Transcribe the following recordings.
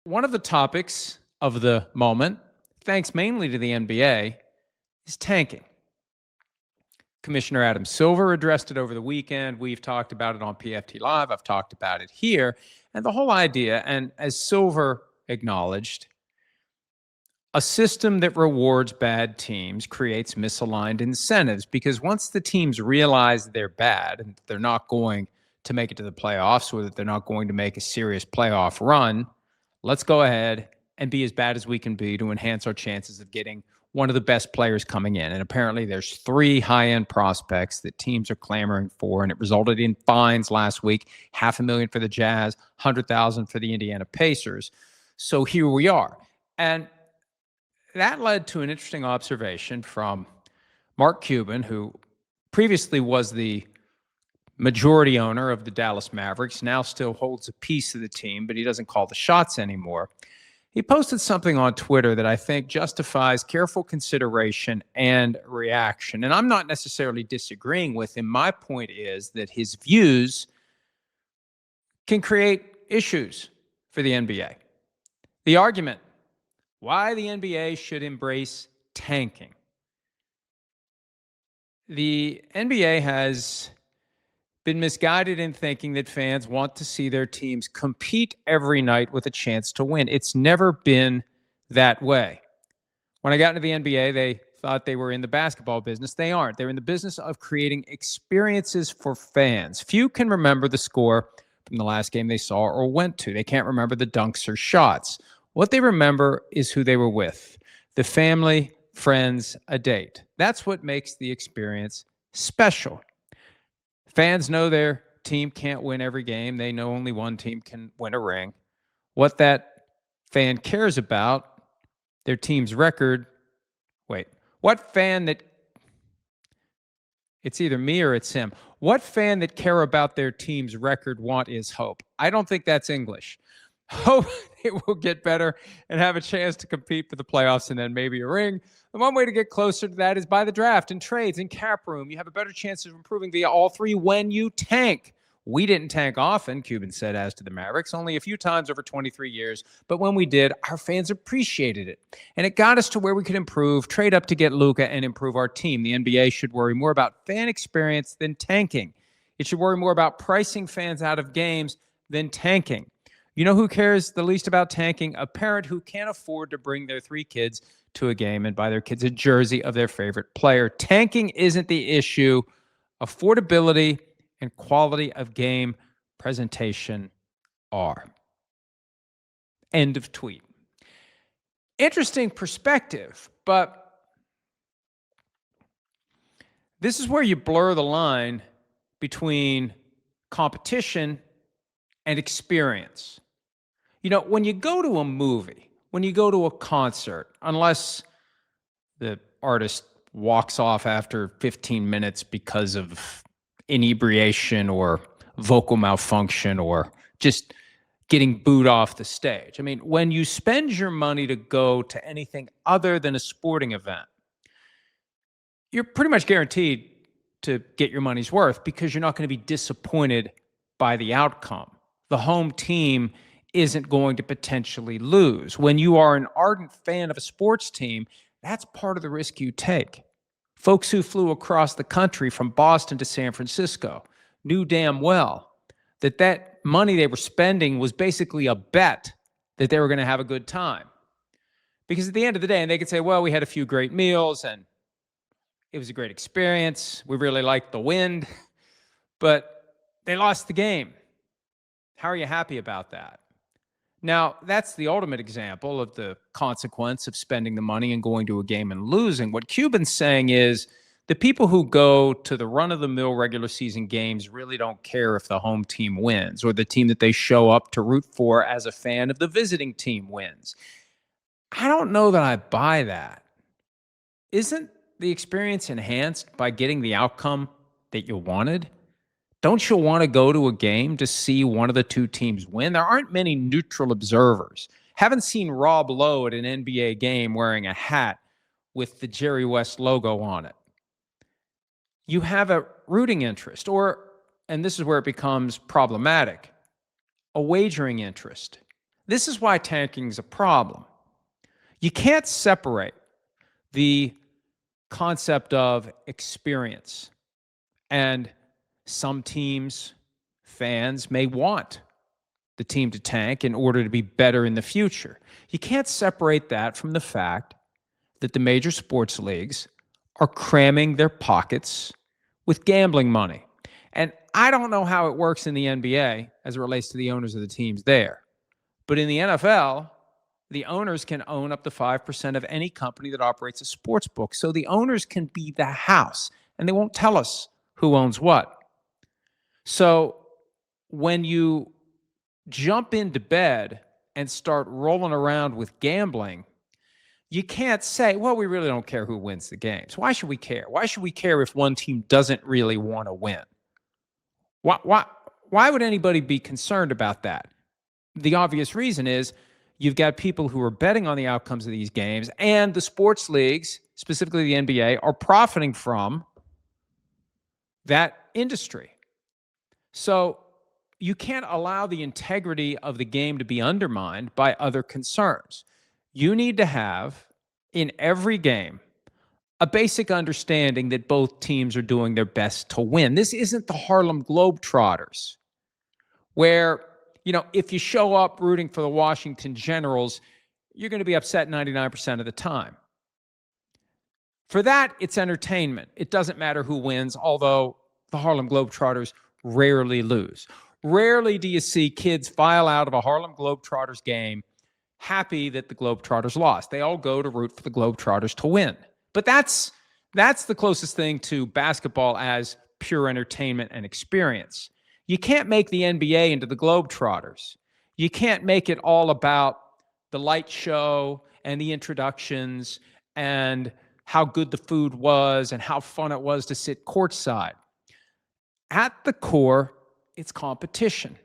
One of the topics of the moment, thanks mainly to the NBA, is tanking. Commissioner Adam Silver addressed it over the weekend. We've talked about it on PFT Live. I've talked about it here. And the whole idea, and as Silver acknowledged, a system that rewards bad teams creates misaligned incentives, because once the teams realize they're bad and they're not going to make it to the playoffs, or that they're not going to make a serious playoff run, let's go ahead and be as bad as we can be to enhance our chances of getting one of the best players coming in. And apparently there's 3 high-end prospects that teams are clamoring for, and it resulted in fines last week, $500,000 for the Jazz, $100,000 for the Indiana Pacers. So here we are. And that led to an interesting observation from Mark Cuban, who previously was the majority owner of the Dallas Mavericks, now still holds a piece of the team, but he doesn't call the shots anymore. He posted something on Twitter that I think justifies careful consideration and reaction. And I'm not necessarily disagreeing with him. My point is that his views can create issues for the NBA. The argument, why the NBA should embrace tanking. The NBA has been misguided in thinking that fans want to see their teams compete every night with a chance to win. It's never been that way. When I got into the NBA, they thought they were in the basketball business. They aren't. They're in the business of creating experiences for fans. Few can remember the score from the last game they saw or went to. They can't remember the dunks or shots. What they remember is who they were with, the family, friends, a date. That's what makes the experience special. Fans know their team can't win every game. They know only one team can win a ring. What that fan cares about, their team's record. What fan that, it's either me or it's him. What fan that care about their team's record want is hope. I don't think that's English. Hope it will get better and have a chance to compete for the playoffs and then maybe a ring. And one way to get closer to that is by the draft and trades and cap room. You have a better chance of improving via all 3 when you tank. We didn't tank often, Cuban said, as to the Mavericks, only a few times over 23 years. But when we did, our fans appreciated it. And it got us to where we could improve, trade up to get Luka, and improve our team. The NBA should worry more about fan experience than tanking. It should worry more about pricing fans out of games than tanking. You know who cares the least about tanking? A parent who can't afford to bring their 3 kids to a game and buy their kids a jersey of their favorite player. Tanking isn't the issue. Affordability and quality of game presentation are. End of tweet. Interesting perspective, but this is where you blur the line between competition and experience. You know, when you go to a movie, when you go to a concert, unless the artist walks off after 15 minutes because of inebriation or vocal malfunction or just getting booed off the stage. I mean, when you spend your money to go to anything other than a sporting event, you're pretty much guaranteed to get your money's worth because you're not going to be disappointed by the outcome. The home team isn't going to potentially lose. When you are an ardent fan of a sports team, that's part of the risk you take. Folks who flew across the country from Boston to San Francisco knew damn well that that money they were spending was basically a bet that they were going to have a good time. Because at the end of the day, and they could say, well, we had a few great meals and it was a great experience. We really liked the wind, but they lost the game. How are you happy about that? Now, that's the ultimate example of the consequence of spending the money and going to a game and losing. What Cuban's saying is the people who go to the run-of-the-mill regular season games really don't care if the home team wins or the team that they show up to root for as a fan of the visiting team wins. I don't know that I buy that. Isn't the experience enhanced by getting the outcome that you wanted? Don't you want to go to a game to see one of the 2 teams win? There aren't many neutral observers. Haven't seen Rob Lowe at an NBA game wearing a hat with the Jerry West logo on it. You have a rooting interest, or, and this is where it becomes problematic, a wagering interest. This is why tanking is a problem. You can't separate the concept of experience. And some teams, fans may want the team to tank in order to be better in the future. You can't separate that from the fact that the major sports leagues are cramming their pockets with gambling money. And I don't know how it works in the NBA as it relates to the owners of the teams there. But in the NFL, the owners can own up to 5% of any company that operates a sports book. So the owners can be the house, and they won't tell us who owns what. So when you jump into bed and start rolling around with gambling, you can't say, well, we really don't care who wins the games. Why should we care? Why should we care if one team doesn't really want to win? Why would anybody be concerned about that? The obvious reason is you've got people who are betting on the outcomes of these games, and the sports leagues, specifically the NBA, are profiting from that industry. So you can't allow the integrity of the game to be undermined by other concerns. You need to have, in every game, a basic understanding that both teams are doing their best to win. This isn't the Harlem Globetrotters, where, if you show up rooting for the Washington Generals, you're going to be upset 99% of the time. For that, it's entertainment. It doesn't matter who wins, although the Harlem Globetrotters rarely lose. Rarely do you see kids file out of a Harlem Globetrotters game happy that the Globetrotters lost. They all go to root for the Globetrotters to win. But that's the closest thing to basketball as pure entertainment and experience. You can't make the NBA into the Globetrotters. You can't make it all about the light show and the introductions and how good the food was and how fun it was to sit courtside. At the core, it's competition.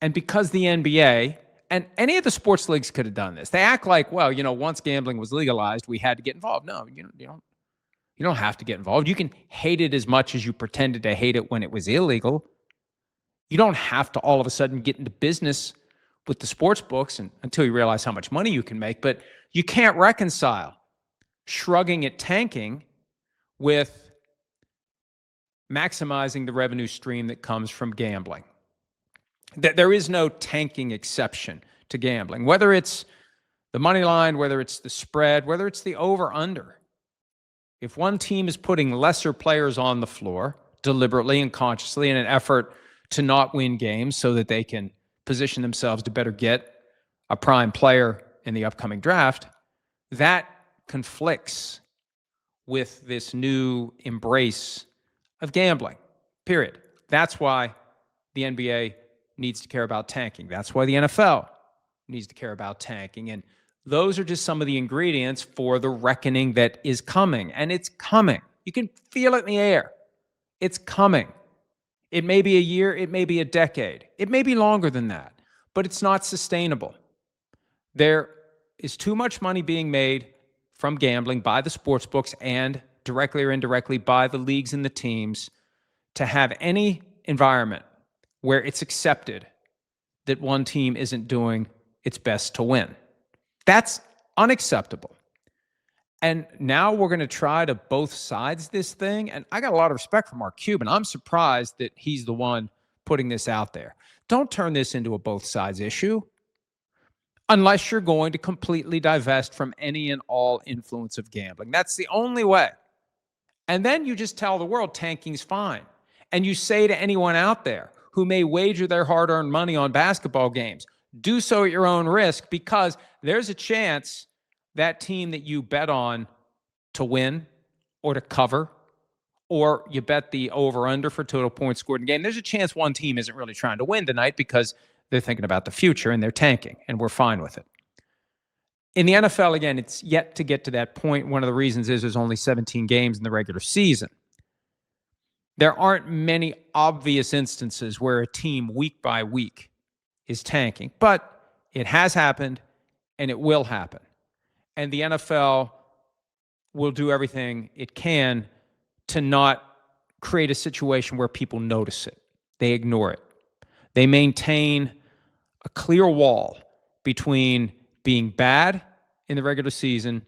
And because the NBA and any of the sports leagues could have done this, they act like, well, once gambling was legalized, we had to get involved. No, you don't have to get involved. You can hate it as much as you pretended to hate it when it was illegal. You don't have to all of a sudden get into business with the sports books until you realize how much money you can make. But you can't reconcile shrugging at tanking with maximizing the revenue stream that comes from gambling. There is no tanking exception to gambling, whether it's the money line, whether it's the spread, whether it's the over-under. If one team is putting lesser players on the floor deliberately and consciously in an effort to not win games so that they can position themselves to better get a prime player in the upcoming draft, that conflicts with this new embrace of gambling, period. That's why the NBA needs to care about tanking. That's why the NFL needs to care about tanking. And those are just some of the ingredients for the reckoning that is coming. And it's coming. You can feel it in the air. It's coming. It may be a year. It may be a decade. It may be longer than that. But it's not sustainable. There is too much money being made from gambling by the sports books and directly or indirectly by the leagues and the teams to have any environment where it's accepted that one team isn't doing its best to win. That's unacceptable. And now we're going to try to both sides this thing. And I got a lot of respect for Mark Cuban. I'm surprised that he's the one putting this out there. Don't turn this into a both sides issue unless you're going to completely divest from any and all influence of gambling. That's the only way. And then you just tell the world tanking's fine. And you say to anyone out there who may wager their hard-earned money on basketball games, do so at your own risk, because there's a chance that team that you bet on to win or to cover, or you bet the over-under for total points scored in the game, there's a chance one team isn't really trying to win tonight because they're thinking about the future and they're tanking, and we're fine with it. In the NFL, again, it's yet to get to that point. One of the reasons is there's only 17 games in the regular season. There aren't many obvious instances where a team week by week is tanking, but it has happened and it will happen. And the NFL will do everything it can to not create a situation where people notice it. They ignore it. They maintain a clear wall between being bad in the regular season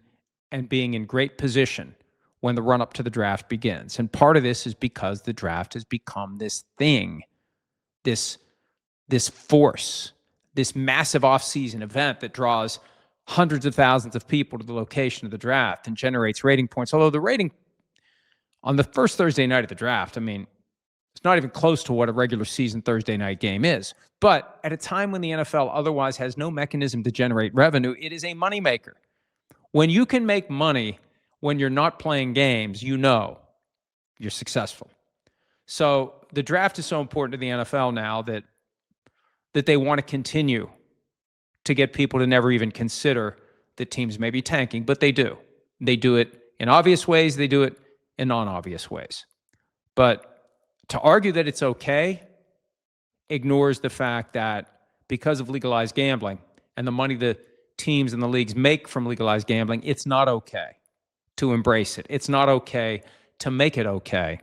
and being in great position when the run-up to the draft begins. And part of this is because the draft has become this thing, this force, this massive off-season event that draws hundreds of thousands of people to the location of the draft and generates rating points. Although the rating on the first Thursday night of the draft, I mean, it's not even close to what a regular season Thursday night game is. But at a time when the NFL otherwise has no mechanism to generate revenue, it is a moneymaker. When you can make money when you're not playing games, you know you're successful. So the draft is so important to the NFL now that they want to continue to get people to never even consider that teams may be tanking, but they do. They do it in obvious ways. They do it in non-obvious ways. But to argue that it's okay ignores the fact that because of legalized gambling and the money the teams and the leagues make from legalized gambling, it's not okay to embrace it. It's not okay to make it okay.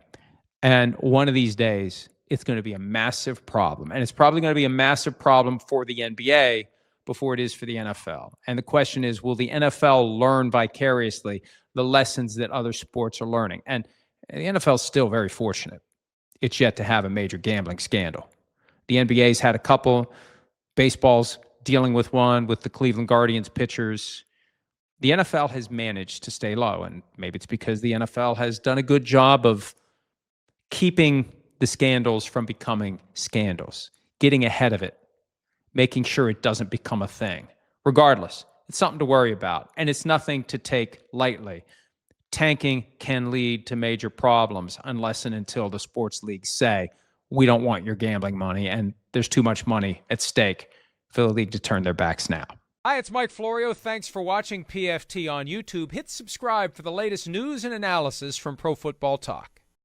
And one of these days, it's going to be a massive problem. And it's probably going to be a massive problem for the NBA before it is for the NFL. And the question is, will the NFL learn vicariously the lessons that other sports are learning? And the NFL is still very fortunate. It's yet to have a major gambling scandal. The NBA's had a couple. Baseball's dealing with one with the Cleveland Guardians pitchers. The NFL has managed to stay low, and maybe it's because the NFL has done a good job of keeping the scandals from becoming scandals, getting ahead of it, making sure it doesn't become a thing. Regardless, it's something to worry about, and it's nothing to take lightly. Tanking can lead to major problems unless and until the sports leagues say, we don't want your gambling money, and there's too much money at stake for the league to turn their backs now. Hi, it's Mike Florio. Thanks for watching PFT on YouTube. Hit subscribe for the latest news and analysis from Pro Football Talk.